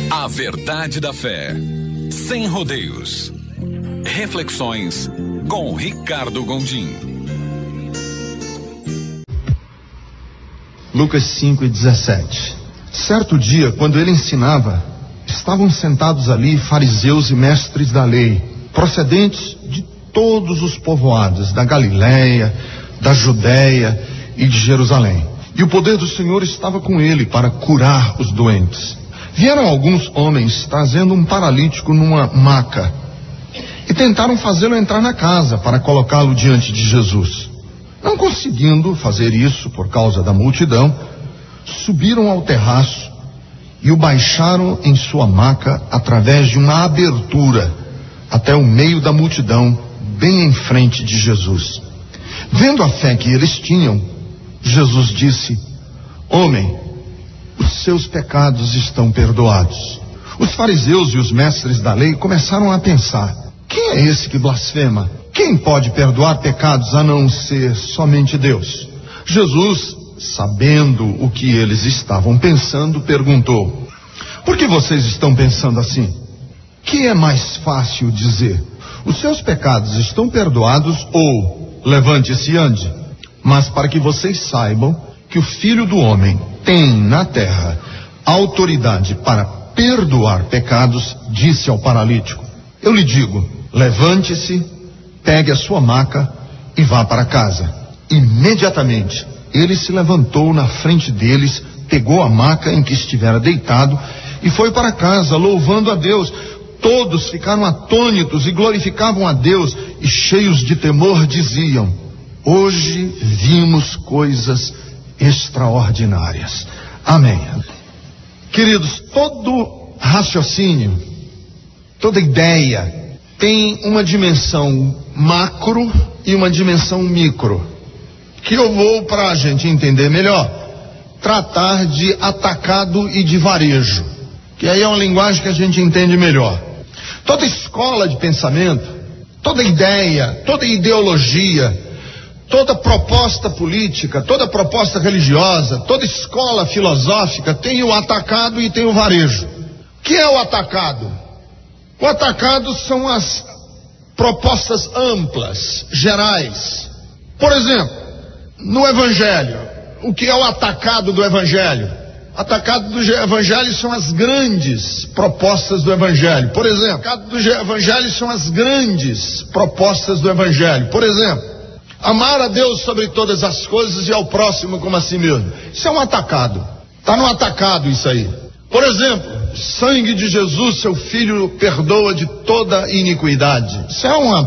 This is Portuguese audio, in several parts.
A verdade da fé, sem rodeios. Reflexões com Ricardo Gondim. Lucas 5:17. Certo dia, quando ele ensinava, estavam sentados ali fariseus e mestres da lei, procedentes de todos os povoados da Galiléia, da Judéia e de Jerusalém. E o poder do Senhor estava com ele para curar os doentes. Vieram alguns homens trazendo um paralítico numa maca e tentaram fazê-lo entrar na casa para colocá-lo diante de Jesus. Não conseguindo fazer isso por causa da multidão, subiram ao terraço e o baixaram em sua maca através de uma abertura até o meio da multidão, bem em frente de Jesus. Vendo a fé que eles tinham, Jesus disse: Homem, os seus pecados estão perdoados. Os fariseus e os mestres da lei começaram a pensar: quem é esse que blasfema? Quem pode perdoar pecados a não ser somente Deus? Jesus, sabendo o que eles estavam pensando, perguntou: por que vocês estão pensando assim? Que é mais fácil dizer: os seus pecados estão perdoados, ou levante-se e ande? Mas para que vocês saibam que o Filho do Homem tem na terra autoridade para perdoar pecados, disse ao paralítico: eu lhe digo, levante-se, pegue a sua maca e vá para casa. Imediatamente ele se levantou na frente deles, pegou a maca em que estivera deitado e foi para casa, louvando a Deus. Todos ficaram atônitos e glorificavam a Deus, e cheios de temor diziam: hoje vimos coisas extraordinárias. Amém. Queridos, todo raciocínio, toda ideia tem uma dimensão macro e uma dimensão micro, que eu vou, para a gente entender melhor, tratar de atacado e de varejo, que aí é uma linguagem que a gente entende melhor. Toda escola de pensamento, toda ideia, toda ideologia, toda proposta política, toda proposta religiosa, toda escola filosófica tem o atacado e tem o varejo. O que é o atacado? O atacado são as propostas amplas, gerais. Por exemplo, no Evangelho, o que é o atacado do Evangelho? O atacado do Evangelho são as grandes propostas do Evangelho. Por exemplo, o atacado do Evangelho são as grandes propostas do Evangelho. Por exemplo, amar a Deus sobre todas as coisas e ao próximo como a si mesmo. Isso é um atacado. Está no atacado isso aí. Por exemplo, sangue de Jesus, seu Filho, perdoa de toda iniquidade. Isso é uma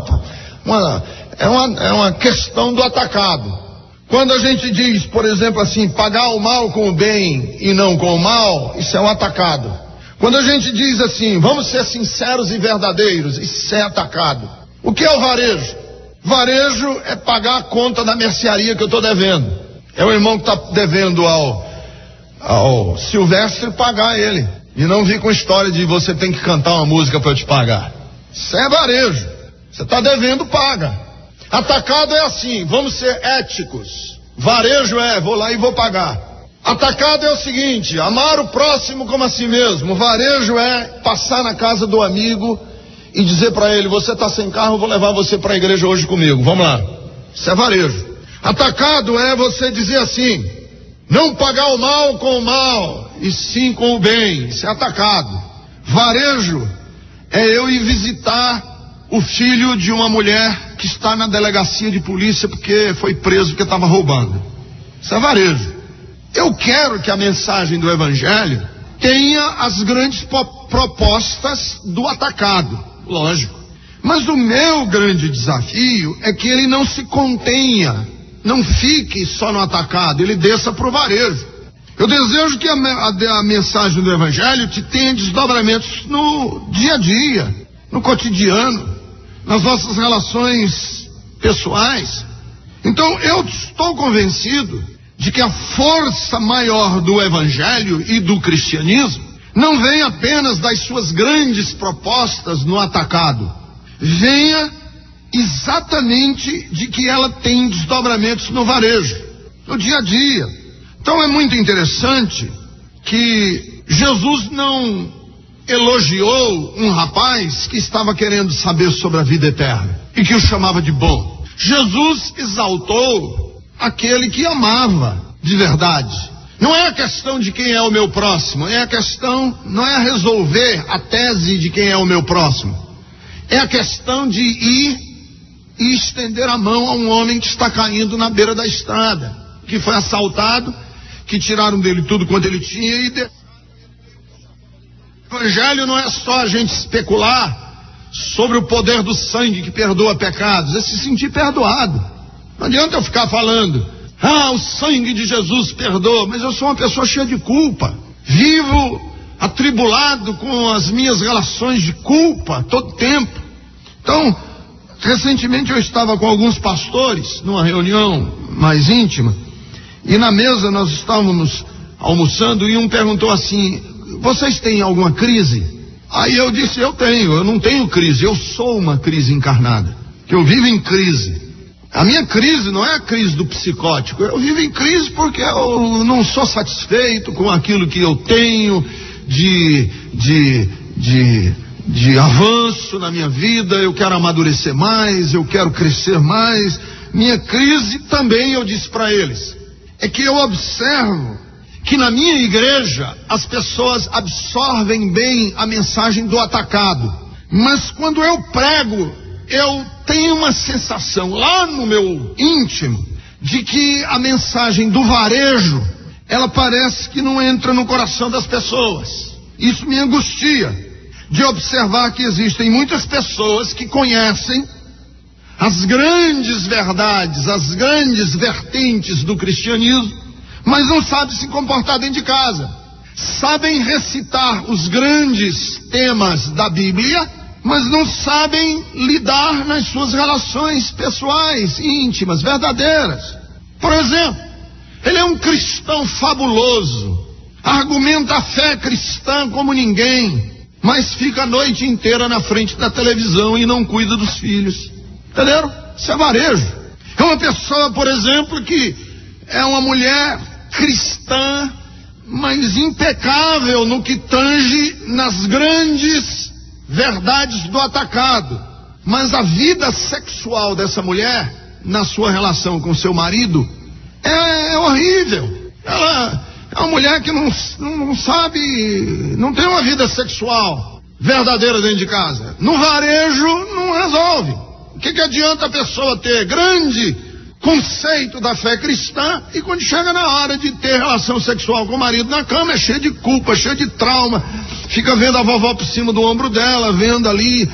questão do atacado. Quando a gente diz, por exemplo assim, pagar o mal com o bem e não com o mal, isso é um atacado. Quando a gente diz assim, vamos ser sinceros e verdadeiros, isso é atacado. O que é o varejo? Varejo é pagar a conta da mercearia que eu estou devendo. É o irmão que está devendo ao Silvestre pagar ele. E não vir com história de você tem que cantar uma música para eu te pagar. Isso é varejo. Você está devendo, paga. Atacado é assim, vamos ser éticos. Varejo é, vou lá e vou pagar. Atacado é o seguinte, amar o próximo como a si mesmo. Varejo é passar na casa do amigo e dizer para ele: você está sem carro, eu vou levar você para a igreja hoje comigo, vamos lá. Isso é varejo. Atacado é você dizer assim: não pagar o mal com o mal, e sim com o bem. Isso é atacado. Varejo é eu ir visitar o filho de uma mulher que está na delegacia de polícia porque foi preso porque estava roubando. Isso é varejo. Eu quero que a mensagem do Evangelho tenha as grandes propostas do atacado, lógico. Mas o meu grande desafio é que ele não se contenha, não fique só no atacado, ele desça para o varejo. Eu desejo que a mensagem do Evangelho te tenha desdobramentos no dia a dia, no cotidiano, nas nossas relações pessoais. Então eu estou convencido de que a força maior do Evangelho e do cristianismo não vem apenas das suas grandes propostas no atacado, venha exatamente de que ela tem desdobramentos no varejo, no dia a dia. Então é muito interessante que Jesus não elogiou um rapaz que estava querendo saber sobre a vida eterna e que o chamava de bom. Jesus exaltou aquele que amava de verdade. Não é a questão de quem é o meu próximo, não é resolver a tese de quem é o meu próximo. É a questão de ir e estender a mão a um homem que está caindo na beira da estrada, que foi assaltado, que tiraram dele tudo quanto ele tinha e o evangelho não é só a gente especular sobre o poder do sangue que perdoa pecados, é se sentir perdoado. Não adianta eu ficar falando, o sangue de Jesus perdoa, mas eu sou uma pessoa cheia de culpa, vivo atribulado com as minhas relações de culpa todo tempo. Então, recentemente eu estava com alguns pastores numa reunião mais íntima e na mesa nós estávamos almoçando e um perguntou assim: vocês têm alguma crise? Aí eu disse: eu não tenho crise, eu sou uma crise encarnada, que eu vivo em crise. A minha crise não é a crise do psicótico, eu vivo em crise porque eu não sou satisfeito com aquilo que eu tenho de avanço na minha vida, eu quero amadurecer mais, eu quero crescer mais. Minha crise também, eu disse para eles, é que eu observo que na minha igreja as pessoas absorvem bem a mensagem do atacado, mas quando eu prego, eu tenho uma sensação lá no meu íntimo de que a mensagem do varejo, ela parece que não entra no coração das pessoas. Isso me angustia, de observar que existem muitas pessoas que conhecem as grandes verdades, as grandes vertentes do cristianismo, mas não sabem se comportar dentro de casa. Sabem recitar os grandes temas da Bíblia, mas não sabem lidar nas suas relações pessoais, íntimas, verdadeiras. Por exemplo, ele é um cristão fabuloso, argumenta a fé cristã como ninguém, mas fica a noite inteira na frente da televisão e não cuida dos filhos. Entenderam? Isso é varejo. É uma pessoa, por exemplo, que é uma mulher cristã, mas impecável no que tange nas grandes verdades do atacado. Mas a vida sexual dessa mulher, na sua relação com seu marido, é horrível. Ela é uma mulher que não sabe, não tem uma vida sexual verdadeira dentro de casa. No varejo não resolve. O que adianta a pessoa ter grande conceito da fé cristã e quando chega na hora de ter relação sexual com o marido na cama é cheio de culpa, cheio de trauma, fica vendo a vovó por cima do ombro dela, vendo ali,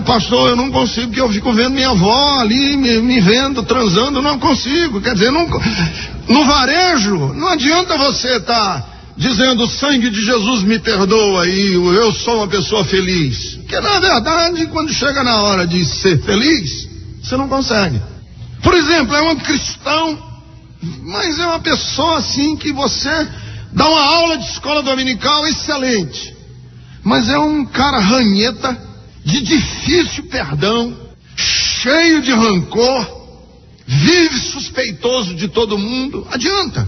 pastor, eu não consigo, porque eu fico vendo minha avó ali me vendo, transando, não consigo. Quer dizer, no varejo não adianta você estar dizendo o sangue de Jesus me perdoa e eu sou uma pessoa feliz, porque na verdade quando chega na hora de ser feliz você não consegue. Por exemplo, é um cristão, mas é uma pessoa assim que você dá uma aula de escola dominical excelente, mas é um cara ranheta, de difícil perdão, cheio de rancor, vive suspeitoso de todo mundo. Adianta.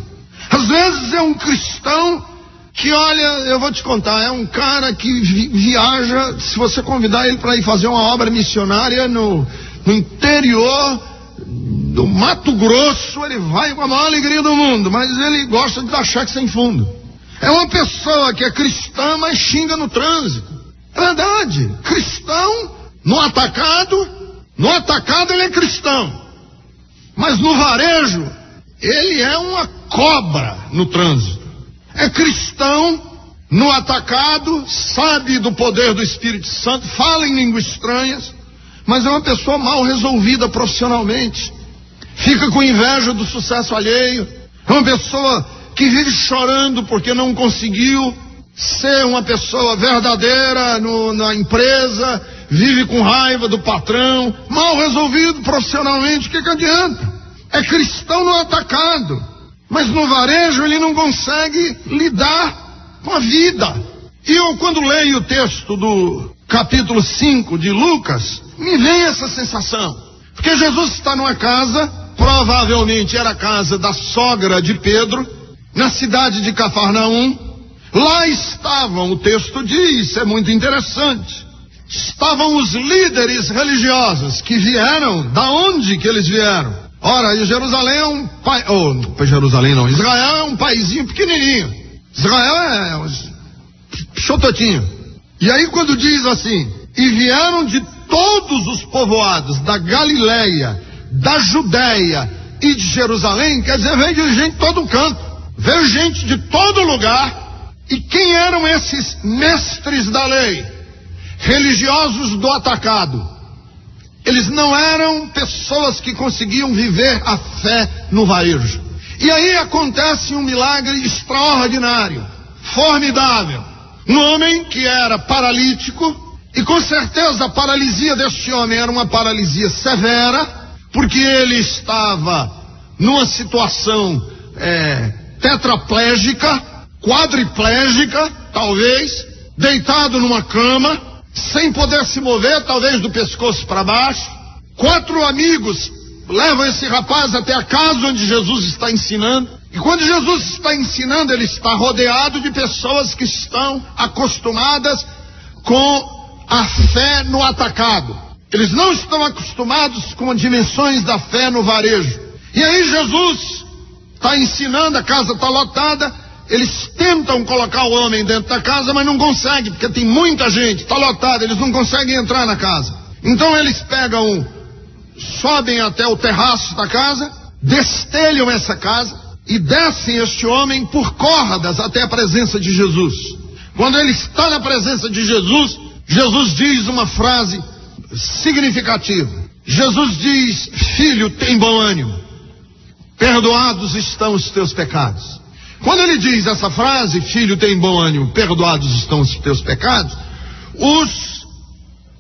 Às vezes é um cristão que, olha, eu vou te contar, é um cara que viaja, se você convidar ele para ir fazer uma obra missionária no interior do Mato Grosso, ele vai com a maior alegria do mundo, mas ele gosta de dar cheque sem fundo. É uma pessoa que é cristã, mas xinga no trânsito. É verdade, cristão no atacado ele é cristão, mas no varejo ele é uma cobra no trânsito. É cristão no atacado, sabe do poder do Espírito Santo, fala em línguas estranhas, mas é uma pessoa mal resolvida profissionalmente, fica com inveja do sucesso alheio, é uma pessoa que vive chorando porque não conseguiu ser uma pessoa verdadeira na empresa, vive com raiva do patrão, mal resolvido profissionalmente. O que adianta? É cristão no atacado, mas no varejo ele não consegue lidar com a vida. E eu, quando leio o texto do capítulo 5 de Lucas, me vem essa sensação, porque Jesus está numa casa, provavelmente era a casa da sogra de Pedro, na cidade de Cafarnaum, Lá estavam, o texto diz, é muito interessante, estavam os líderes religiosos que vieram, da onde que eles vieram? Ora, Jerusalém é um Israel é um paizinho pequenininho. Israel é um chototinho. E aí quando diz assim, e vieram de todos os povoados da Galileia, da Judéia e de Jerusalém, quer dizer, veio de gente de todo canto, veio gente de todo lugar. E quem eram esses mestres da lei? Religiosos do atacado. Eles não eram pessoas que conseguiam viver a fé no varejo. E aí acontece um milagre extraordinário, formidável. Um homem que era paralítico, e com certeza a paralisia deste homem era uma paralisia severa, porque ele estava numa situação tetraplégica, quadriplégica, talvez, deitado numa cama, sem poder se mover, talvez do pescoço para baixo. 4 amigos levam esse rapaz até a casa onde Jesus está ensinando. E quando Jesus está ensinando, ele está rodeado de pessoas que estão acostumadas com a fé no atacado. Eles não estão acostumados com as dimensões da fé no varejo. E aí Jesus está ensinando, a casa está lotada. Eles tentam colocar o homem dentro da casa, mas não conseguem, porque tem muita gente, está lotado, eles não conseguem entrar na casa. Então eles sobem até o terraço da casa, destelham essa casa e descem este homem por cordas até a presença de Jesus. Quando ele está na presença de Jesus, Jesus diz uma frase significativa. Jesus diz: filho, tem bom ânimo, perdoados estão os teus pecados. Quando ele diz essa frase, filho, tem bom ânimo, perdoados estão os teus pecados, os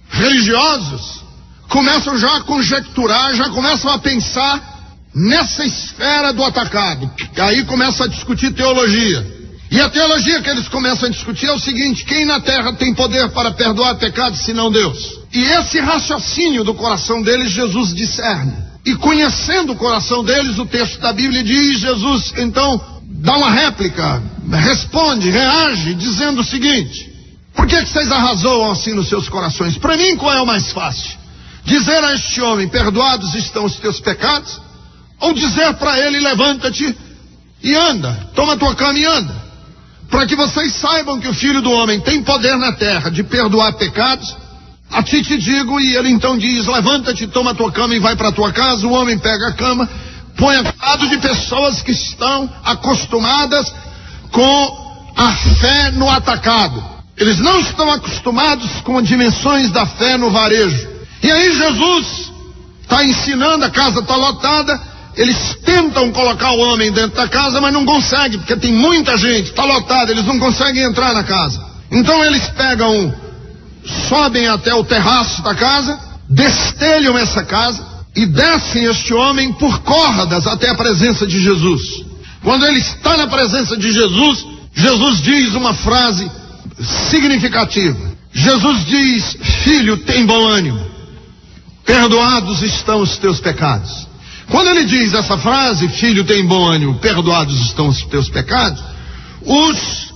religiosos começam já a conjecturar, já começam a pensar nessa esfera do atacado. Aí começam a discutir teologia. E a teologia que eles começam a discutir é o seguinte: quem na terra tem poder para perdoar pecados senão Deus? E esse raciocínio do coração deles, Jesus discerne. E conhecendo o coração deles, o texto da Bíblia diz, Jesus então dá uma réplica, responde, reage, dizendo o seguinte: por que vocês arrazoam assim nos seus corações? Para mim, qual é o mais fácil? Dizer a este homem, perdoados estão os teus pecados? Ou dizer para ele, levanta-te e anda, toma tua cama e anda? Para que vocês saibam que o Filho do Homem tem poder na terra de perdoar pecados, a ti te digo. E ele então diz, levanta-te, toma tua cama e vai para tua casa. O homem pega a cama, põe ao lado de pessoas que estão acostumadas com a fé no atacado. Eles não estão acostumados com as dimensões da fé no varejo. E aí Jesus está ensinando, a casa está lotada. Eles tentam colocar o homem dentro da casa, mas não conseguem, porque tem muita gente, está lotado, eles não conseguem entrar na casa. Então eles sobem até o terraço da casa, destelham essa casa e descem este homem por cordas até a presença de Jesus. Quando ele está na presença de Jesus, Jesus diz uma frase significativa. Jesus diz, filho, tem bom ânimo, perdoados estão os teus pecados. Quando ele diz essa frase, filho, tem bom ânimo, perdoados estão os teus pecados, os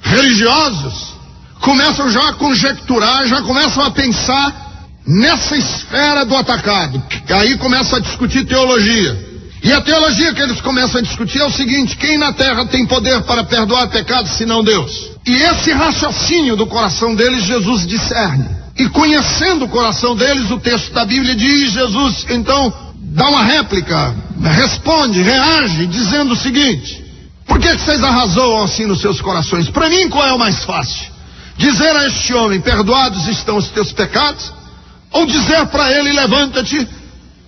religiosos começam já a conjecturar, já começam a pensar nessa esfera do atacado. Aí começa a discutir teologia. E a teologia que eles começam a discutir é o seguinte: quem na terra tem poder para perdoar pecados senão Deus? E esse raciocínio do coração deles, Jesus discerne. E conhecendo o coração deles, o texto da Bíblia diz, Jesus então dá uma réplica, responde, reage, dizendo o seguinte: por que vocês arrazoam assim nos seus corações? Para mim, qual é o mais fácil? Dizer a este homem, perdoados estão os teus pecados? Ou dizer para ele, levanta-te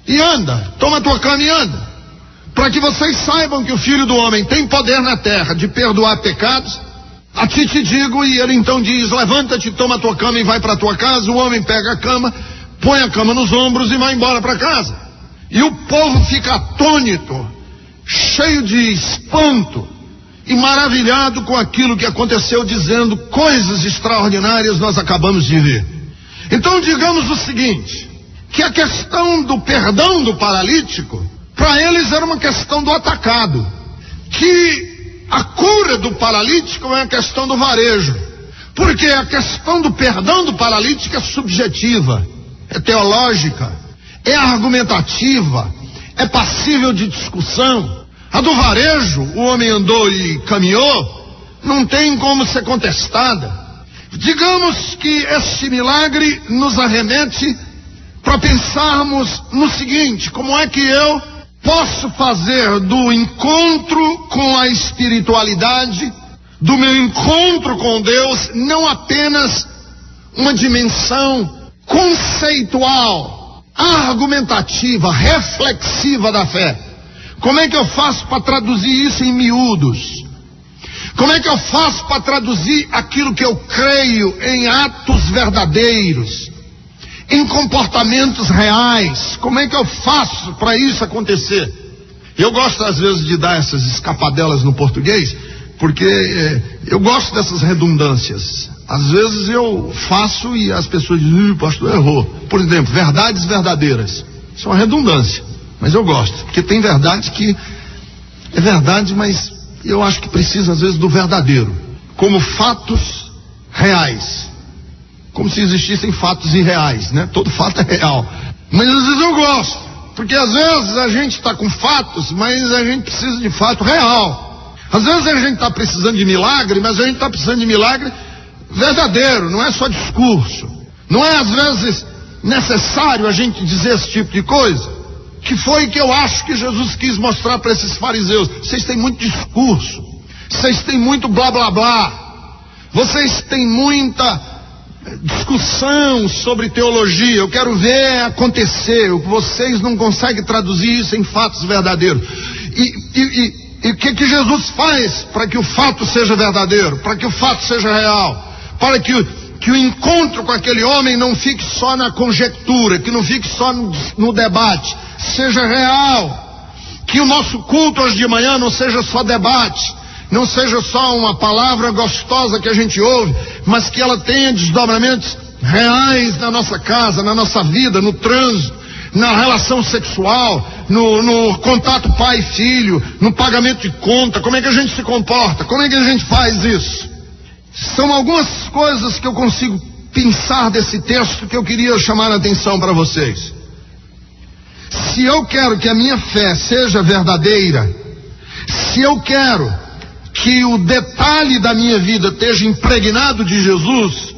e anda, toma tua cama e anda? Para que vocês saibam que o Filho do Homem tem poder na terra de perdoar pecados, a ti te digo. E ele então diz, levanta-te, toma tua cama e vai para tua casa. O homem pega a cama, põe a cama nos ombros e vai embora para casa. E o povo fica atônito, cheio de espanto e maravilhado com aquilo que aconteceu, dizendo, coisas extraordinárias nós acabamos de ver. Então digamos o seguinte, que a questão do perdão do paralítico, para eles era uma questão do atacado, que a cura do paralítico é a questão do varejo. Porque a questão do perdão do paralítico é subjetiva, é teológica, é argumentativa, é passível de discussão. A do varejo, o homem andou e caminhou, não tem como ser contestada. Digamos que este milagre nos arremete para pensarmos no seguinte: como é que eu posso fazer do encontro com a espiritualidade, do meu encontro com Deus, não apenas uma dimensão conceitual, argumentativa, reflexiva da fé? Como é que eu faço para traduzir isso em miúdos? Como é que eu faço para traduzir aquilo que eu creio em atos verdadeiros, em comportamentos reais? Como é que eu faço para isso acontecer? Eu gosto às vezes de dar essas escapadelas no português, porque eu gosto dessas redundâncias. Às vezes eu faço e as pessoas dizem: o pastor errou. Por exemplo, verdades verdadeiras. Isso é uma redundância, mas eu gosto, porque tem verdade que é verdade, mas eu acho que precisa às vezes do verdadeiro, como fatos reais, como se existissem fatos irreais, né? Todo fato é real, mas às vezes eu gosto, porque às vezes a gente está com fatos, mas a gente precisa de fato real. Às vezes a gente está precisando de milagre, mas a gente está precisando de milagre verdadeiro, não é só discurso. Não é às vezes necessário a gente dizer esse tipo de coisa, que foi que eu acho que Jesus quis mostrar para esses fariseus. Vocês têm muito discurso, vocês têm muito blá blá blá, vocês têm muita discussão sobre teologia. Eu quero ver acontecer. Vocês não conseguem traduzir isso em fatos verdadeiros. E o que Jesus faz para que o fato seja verdadeiro, para que o fato seja real, para que o encontro com aquele homem não fique só na conjectura, que não fique só no debate, seja real, que o nosso culto hoje de manhã não seja só debate, não seja só uma palavra gostosa que a gente ouve, mas que ela tenha desdobramentos reais na nossa casa, na nossa vida, no trânsito, na relação sexual, no contato pai e filho, no pagamento de conta. Como é que a gente se comporta? Como é que a gente faz isso? São algumas coisas que eu consigo pensar desse texto que eu queria chamar a atenção para vocês. Se eu quero que a minha fé seja verdadeira, se eu quero que o detalhe da minha vida esteja impregnado de Jesus,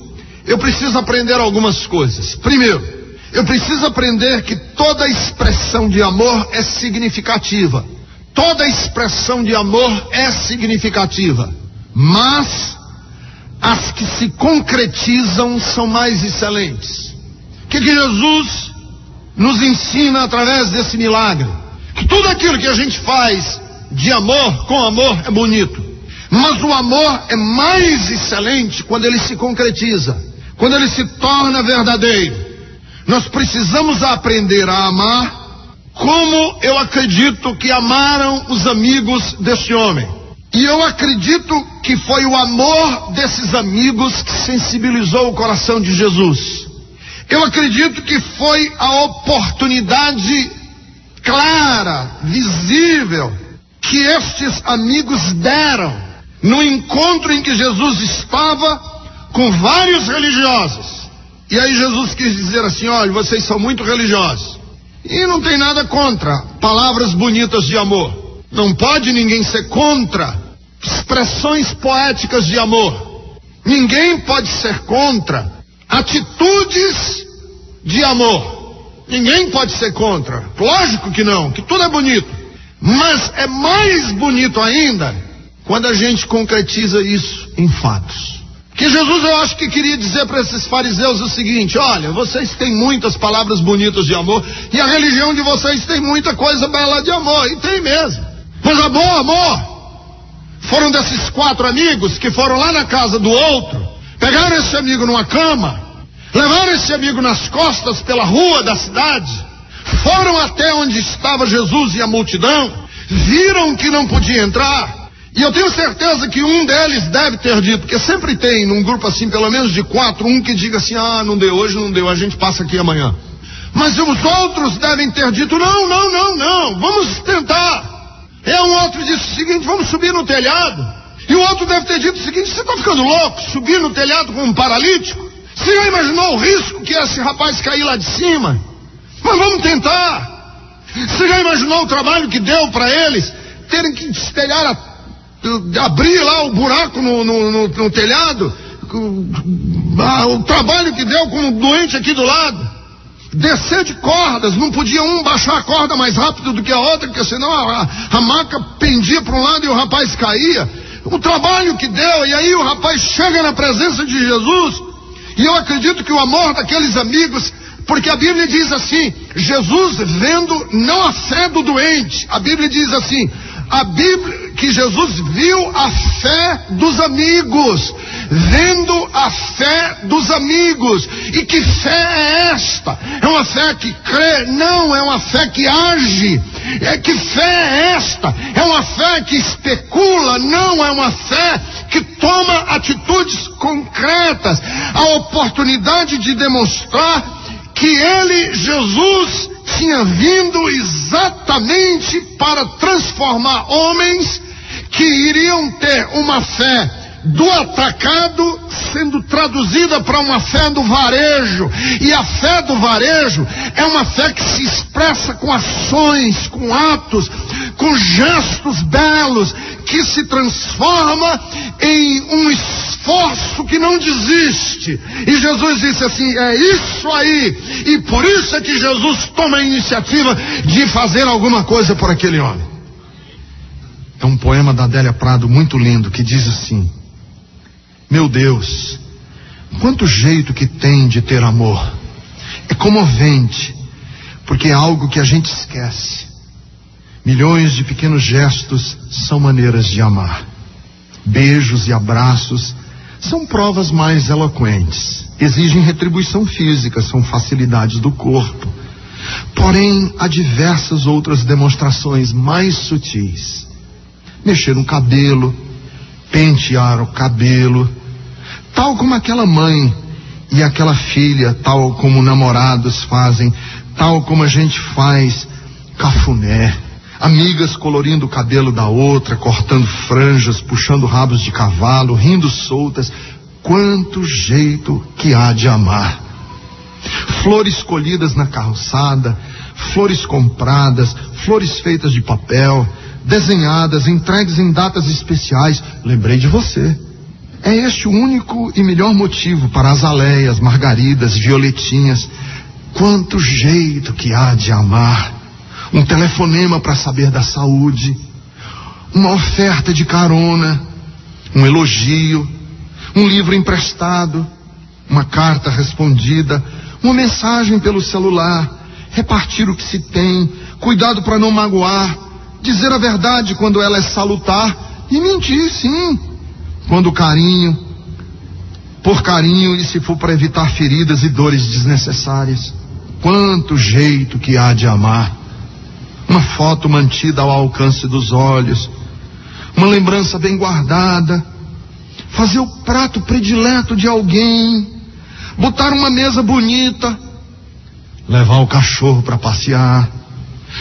eu preciso aprender algumas coisas. Primeiro, eu preciso aprender que toda expressão de amor é significativa. Toda expressão de amor é significativa, mas as que se concretizam são mais excelentes. O que Jesus nos ensina através desse milagre? Que tudo aquilo que a gente faz de amor, com amor, é bonito. Mas o amor é mais excelente quando ele se concretiza, quando ele se torna verdadeiro. Nós precisamos aprender a amar como eu acredito que amaram os amigos desse homem. E eu acredito que foi o amor desses amigos que sensibilizou o coração de Jesus. Eu acredito que foi a oportunidade clara, visível, que estes amigos deram no encontro em que Jesus estava com vários religiosos. E aí Jesus quis dizer assim: olha, vocês são muito religiosos. E não tem nada contra palavras bonitas de amor. Não pode ninguém ser contra expressões poéticas de amor. Ninguém pode ser contra atitudes de amor. Ninguém pode ser contra. Lógico que não, que tudo é bonito. Mas é mais bonito ainda quando a gente concretiza isso em fatos. Que Jesus, eu acho que queria dizer para esses fariseus o seguinte: olha, vocês têm muitas palavras bonitas de amor, e a religião de vocês tem muita coisa bela de amor, e tem mesmo. Mas amor foram desses 4 amigos que foram lá na casa do outro, pegaram esse amigo numa cama, levaram esse amigo nas costas pela rua da cidade, foram até onde estava Jesus e a multidão, viram que não podia entrar. E eu tenho certeza que um deles deve ter dito, porque sempre tem num grupo assim, pelo menos de 4, um que diga assim: ah, não deu, hoje não deu, a gente passa aqui amanhã. Mas os outros devem ter dito: não, vamos tentar. E um outro disse o seguinte: vamos subir no telhado. E o outro deve ter dito o seguinte: você está ficando louco, subir no telhado com um paralítico? Você já imaginou o risco que esse rapaz cair lá de cima? Mas vamos tentar. Você já imaginou o trabalho que deu para eles terem que destelhar, abrir lá o buraco no telhado? O trabalho que deu com o doente aqui do lado, descer de cordas, não podia um baixar a corda mais rápido do que a outra, porque senão a maca pendia para um lado e o rapaz caía. O trabalho que deu, e aí o rapaz chega na presença de Jesus, e eu acredito que o amor daqueles amigos, porque a Bíblia diz assim, Jesus vendo não a fé do doente, a Bíblia diz assim, que Jesus viu a fé dos amigos, vendo a fé dos amigos. E que fé é esta? É uma fé que crê? Não, é uma fé que age. Que fé é esta? É uma fé que especula? Não, é uma fé que toma atitudes concretas. A oportunidade de demonstrar que ele, Jesus, tinha vindo exatamente para transformar homens que iriam ter uma fé do atacado sendo traduzida para uma fé do varejo. E a fé do varejo é uma fé que se expressa com ações, com atos, com gestos belos, que se transforma em um esforço que não desiste. E Jesus disse assim: é isso aí. E por isso é que Jesus toma a iniciativa de fazer alguma coisa por aquele homem. É um poema da Adélia Prado muito lindo que diz assim: meu Deus, quanto jeito que tem de ter amor. É comovente, porque é algo que a gente esquece. Milhões de pequenos gestos são maneiras de amar. Beijos e abraços são provas mais eloquentes. Exigem retribuição física, são facilidades do corpo. Porém, há diversas outras demonstrações mais sutis. Mexer no cabelo, pentear o cabelo, tal como aquela mãe e aquela filha, tal como namorados fazem, tal como a gente faz cafuné. Amigas colorindo o cabelo da outra, cortando franjas, puxando rabos de cavalo, rindo soltas. Quanto jeito que há de amar. Flores colhidas na calçada, flores compradas, flores feitas de papel, desenhadas, entregues em datas especiais. Lembrei de você. É este o único e melhor motivo para azaleias, margaridas, violetinhas. Quanto jeito que há de amar. Um telefonema para saber da saúde, uma oferta de carona, um elogio, um livro emprestado, uma carta respondida, uma mensagem pelo celular, repartir o que se tem, cuidado para não magoar, dizer a verdade quando ela é salutar e mentir, sim, quando por carinho e se for para evitar feridas e dores desnecessárias. Quanto jeito que há de amar. Uma foto mantida ao alcance dos olhos, uma lembrança bem guardada, fazer o prato predileto de alguém, botar uma mesa bonita, levar o cachorro para passear,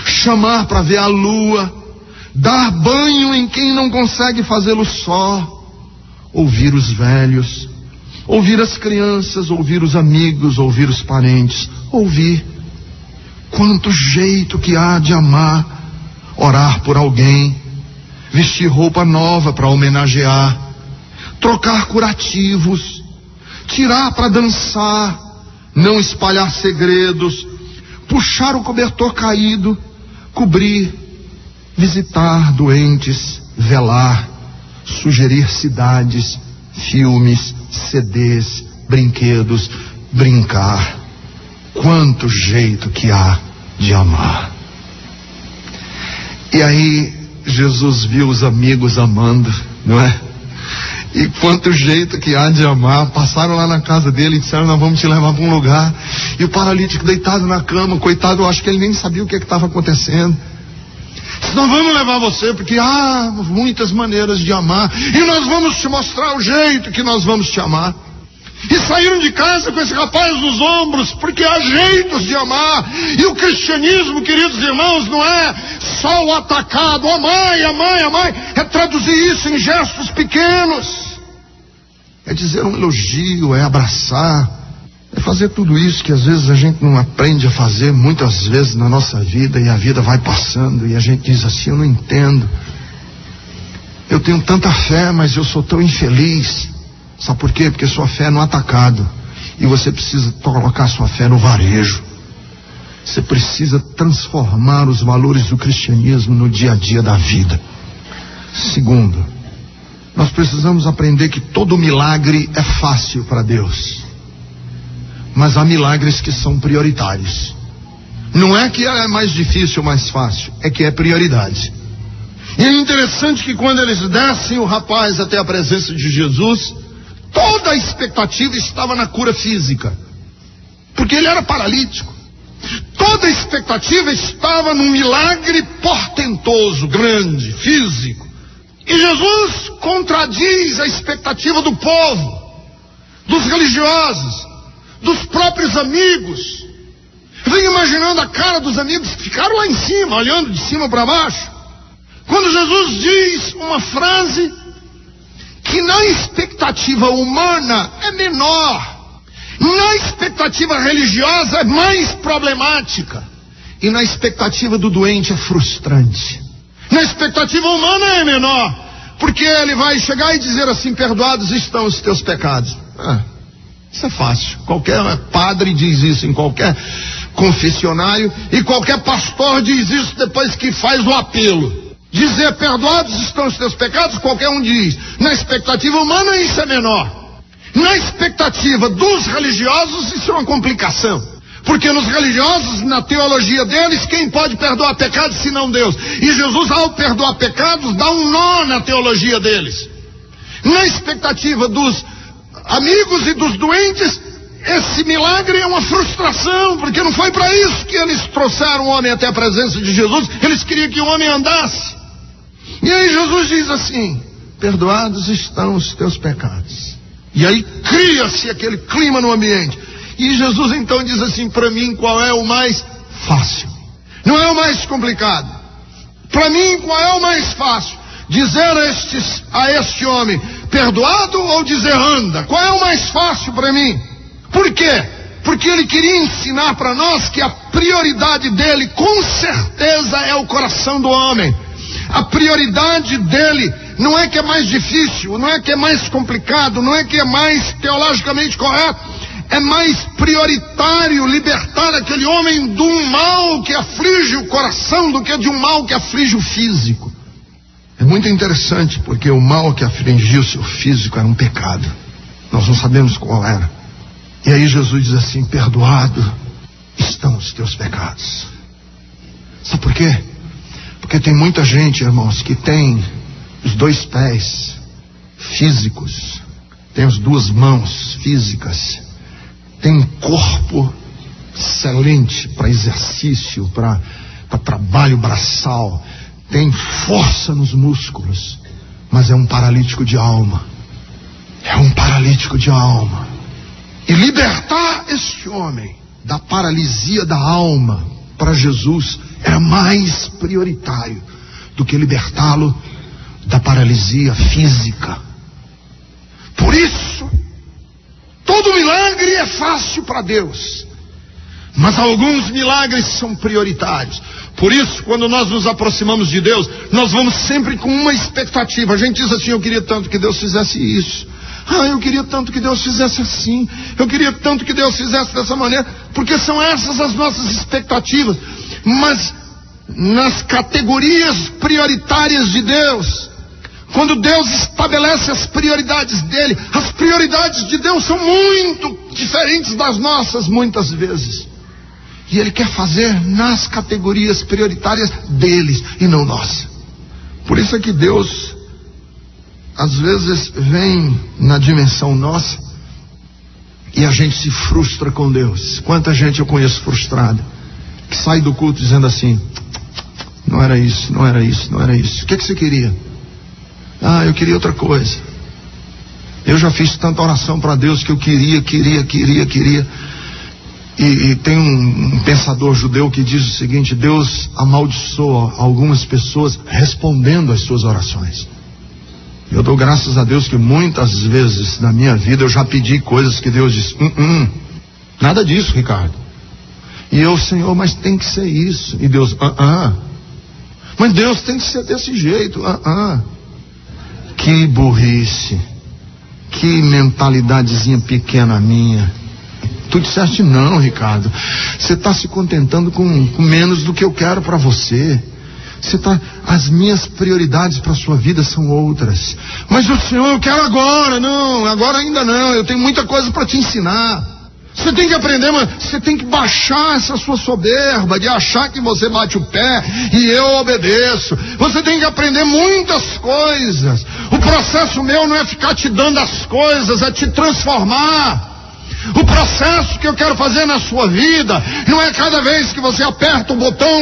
chamar para ver a lua, dar banho em quem não consegue fazê-lo só, ouvir os velhos, ouvir as crianças, ouvir os amigos, ouvir os parentes, ouvir. Quanto jeito que há de amar, orar por alguém, vestir roupa nova para homenagear, trocar curativos, tirar para dançar, não espalhar segredos, puxar o cobertor caído, cobrir, visitar doentes, velar, sugerir cidades, filmes, CDs, brinquedos, brincar. Quanto jeito que há de amar. E aí Jesus viu os amigos amando, não é? E quanto jeito que há de amar. Passaram lá na casa dele e disseram: nós vamos te levar para um lugar. E o paralítico deitado na cama, coitado, eu acho que ele nem sabia o que estava acontecendo. Nós vamos levar você porque há muitas maneiras de amar, e nós vamos te mostrar o jeito que nós vamos te amar. E saíram de casa com esse rapaz nos ombros, porque há jeitos de amar. E o cristianismo, queridos irmãos, não é só o atacado, amai, amai, amai. É traduzir isso em gestos pequenos. É dizer um elogio, é abraçar. É fazer tudo isso que às vezes a gente não aprende a fazer, muitas vezes na nossa vida, e a vida vai passando e a gente diz assim: eu não entendo. Eu tenho tanta fé, mas eu sou tão infeliz. Sabe por quê? Porque sua fé é no atacado. E você precisa colocar sua fé no varejo. Você precisa transformar os valores do cristianismo no dia a dia da vida. Segundo, nós precisamos aprender que todo milagre é fácil para Deus. Mas há milagres que são prioritários. Não é que é mais difícil ou mais fácil, é que é prioridade. E é interessante que quando eles descem o rapaz até a presença de Jesus, toda a expectativa estava na cura física, porque ele era paralítico. Toda a expectativa estava num milagre portentoso, grande, físico. E Jesus contradiz a expectativa do povo, dos religiosos, dos próprios amigos. Eu venho imaginando a cara dos amigos que ficaram lá em cima, olhando de cima para baixo, quando Jesus diz uma frase que na expectativa humana é menor, na expectativa religiosa é mais problemática, e na expectativa do doente é frustrante. Na expectativa humana é menor, porque ele vai chegar e dizer assim: perdoados estão os teus pecados. Isso é fácil. Qualquer padre diz isso em qualquer confessionário, e qualquer pastor diz isso depois que faz o apelo. Dizer perdoados estão os teus pecados, qualquer um diz. Na expectativa humana isso é menor. Na expectativa dos religiosos isso é uma complicação, porque nos religiosos, na teologia deles, quem pode perdoar pecados senão Deus? E Jesus, ao perdoar pecados, dá um nó na teologia deles. Na expectativa dos amigos e dos doentes, esse milagre é uma frustração, porque não foi para isso que eles trouxeram o homem até a presença de Jesus. Eles queriam que o homem andasse. E aí Jesus diz assim: perdoados estão os teus pecados. E aí cria-se aquele clima no ambiente. E Jesus então diz assim: para mim qual é o mais fácil? Não é o mais complicado. Para mim qual é o mais fácil? Dizer a este homem perdoado ou dizer anda? Qual é o mais fácil para mim? Por quê? Porque ele queria ensinar para nós que a prioridade dele com certeza é o coração do homem. A prioridade dele não é que é mais difícil, não é que é mais complicado, não é que é mais teologicamente correto. É mais prioritário libertar aquele homem de um mal que aflige o coração do que de um mal que aflige o físico. É muito interessante, porque o mal que afligia o seu físico era um pecado. Nós não sabemos qual era. E aí Jesus diz assim: perdoado estão os teus pecados. Sabe por quê? Porque tem muita gente, irmãos, que tem os 2 pés físicos, tem as 2 mãos físicas, tem um corpo excelente para exercício, para trabalho braçal, tem força nos músculos, mas é um paralítico de alma. É um paralítico de alma. E libertar este homem da paralisia da alma para Jesus era mais prioritário do que libertá-lo da paralisia física. Por isso, todo milagre é fácil para Deus, mas alguns milagres são prioritários. Por isso, quando nós nos aproximamos de Deus, nós vamos sempre com uma expectativa. A gente diz assim: eu queria tanto que Deus fizesse isso. Eu queria tanto que Deus fizesse assim. Eu queria tanto que Deus fizesse dessa maneira. Porque são essas as nossas expectativas. Mas nas categorias prioritárias de Deus, quando Deus estabelece as prioridades dele, as prioridades de Deus são muito diferentes das nossas muitas vezes. E ele quer fazer nas categorias prioritárias deles e não nossa. Por isso é que Deus às vezes vem na dimensão nossa e a gente se frustra com Deus. Quanta gente eu conheço frustrada, que sai do culto dizendo assim: não era isso, não era isso, não era isso. O que você queria? Eu queria outra coisa. Eu já fiz tanta oração para Deus que eu queria. E tem um pensador judeu que diz o seguinte: Deus amaldiçoa algumas pessoas respondendo às suas orações. Eu dou graças a Deus que muitas vezes na minha vida eu já pedi coisas que Deus disse: nada disso, Ricardo. E eu, Senhor, mas tem que ser isso. E Deus: mas Deus tem que ser desse jeito. Que burrice, que mentalidadezinha pequena minha. Tu disseste não, Ricardo. Você está se contentando com menos do que eu quero para você. As minhas prioridades para a sua vida são outras. Mas o Senhor, eu quero agora. Não, agora ainda não. Eu tenho muita coisa para te ensinar. Você tem que aprender, mas você tem que baixar essa sua soberba de achar que você bate o pé e eu obedeço. Você tem que aprender muitas coisas. O processo meu não é ficar te dando as coisas, é te transformar. O processo que eu quero fazer na sua vida não é cada vez que você aperta o botão,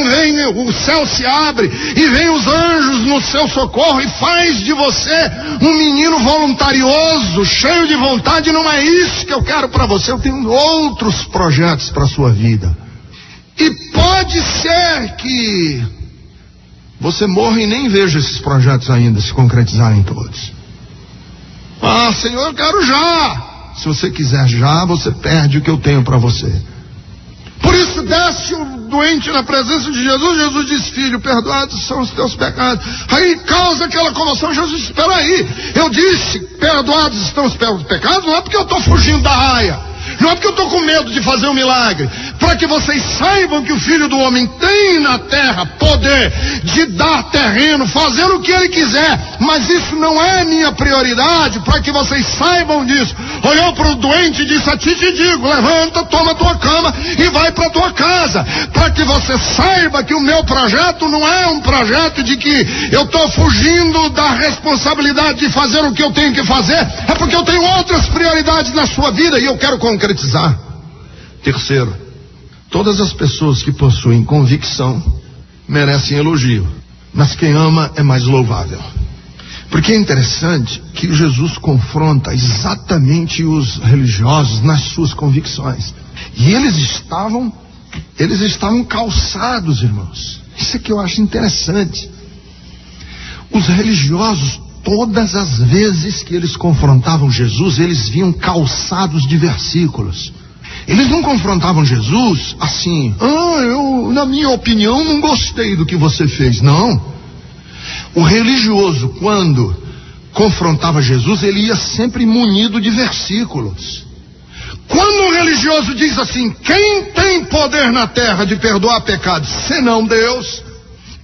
o céu se abre e vem os anjos no seu socorro e faz de você um menino voluntarioso, cheio de vontade. Não é isso que eu quero para você. Eu tenho outros projetos para a sua vida. E pode ser que você morra e nem veja esses projetos ainda se concretizarem todos. Senhor, eu quero já. Se você quiser já, você perde o que eu tenho para você. Por isso desce o doente na presença de Jesus. Jesus diz: filho, perdoados são os teus pecados. Aí causa aquela comoção. Jesus diz: espera aí, eu disse perdoados estão os pecados, não é porque eu estou fugindo da raia, não é porque eu estou com medo de fazer um milagre, para que vocês saibam que o Filho do Homem tem na terra poder de dar terreno, fazer o que ele quiser, mas isso não é minha prioridade, para que vocês saibam disso. Olhou para o doente e disse: a ti te digo, levanta, toma tua cama e vai para tua casa, para que você saiba que o meu projeto não é um projeto de que eu estou fugindo da responsabilidade de fazer o que eu tenho que fazer, é porque eu tenho outras prioridades na sua vida e eu quero concretizar. Terceiro, todas as pessoas que possuem convicção merecem elogio, mas quem ama é mais louvável. Porque é interessante que Jesus confronta exatamente os religiosos nas suas convicções. E eles estavam calçados, irmãos. Isso é que eu acho interessante. Os religiosos, todas as vezes que eles confrontavam Jesus, eles vinham calçados de versículos. Eles não confrontavam Jesus assim: eu, na minha opinião, não gostei do que você fez. Não. O religioso, quando confrontava Jesus, ele ia sempre munido de versículos. Quando o religioso diz assim: quem tem poder na terra de perdoar pecados, senão Deus?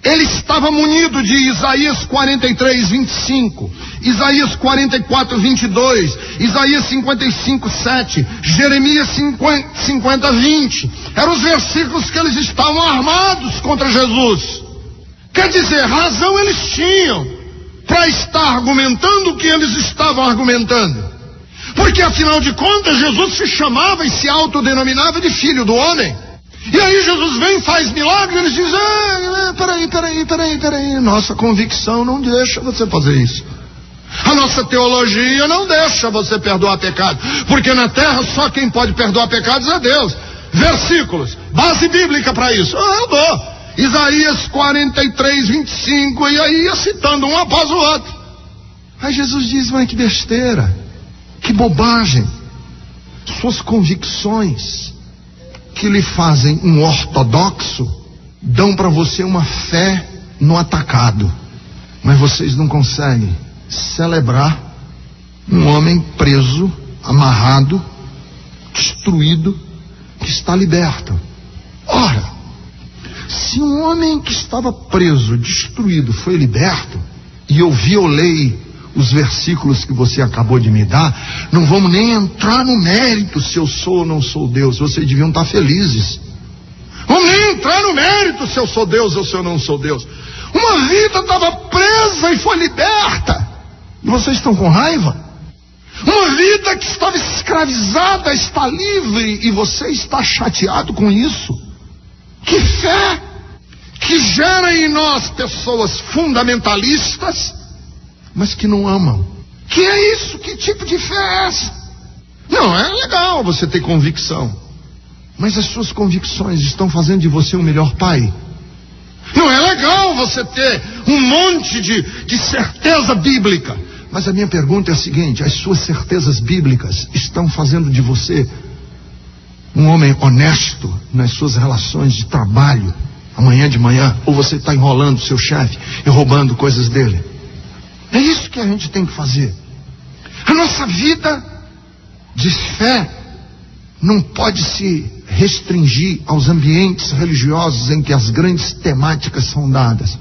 Ele estava munido de Isaías 43, 25, Isaías 44, 22, Isaías 55, 7, Jeremias 50, 20. Eram os versículos que eles estavam armados contra Jesus. Quer dizer, razão eles tinham para estar argumentando o que eles estavam argumentando. Porque afinal de contas, Jesus se chamava e se autodenominava de Filho do Homem. E aí Jesus vem e faz milagre, e eles dizem: peraí, nossa convicção não deixa você fazer isso. A nossa teologia não deixa você perdoar pecado, porque na terra só quem pode perdoar pecados é Deus. Versículos, base bíblica para isso. Eu dou. Isaías 43, 25, e aí ia citando um após o outro. Aí Jesus diz: mas que besteira, que bobagem. Suas convicções que lhe fazem um ortodoxo dão para você uma fé no atacado, mas vocês não conseguem celebrar um homem preso, amarrado, destruído, que está liberto. Ora, se um homem que estava preso, destruído, foi liberto, e eu violei os versículos que você acabou de me dar, não vamos nem entrar no mérito se eu sou ou não sou Deus. Vocês deviam estar felizes. Vamos nem entrar no mérito se eu sou Deus ou se eu não sou Deus. Uma vida estava presa e foi liberta, e vocês estão com raiva? Uma vida que estava escravizada está livre e você está chateado com isso? Que fé que gera em nós pessoas fundamentalistas, mas que não amam, Que é isso? Que tipo de fé é essa? Não, é legal você ter convicção, mas as suas convicções estão fazendo de você um melhor pai? Não é legal você ter um monte de certeza bíblica, mas a minha pergunta é a seguinte: as suas certezas bíblicas estão fazendo de você um homem honesto nas suas relações de trabalho amanhã de manhã? Ou você está enrolando o seu chefe e roubando coisas dele? É isso que a gente tem que fazer. A nossa vida de fé não pode se restringir aos ambientes religiosos em que as grandes temáticas são dadas.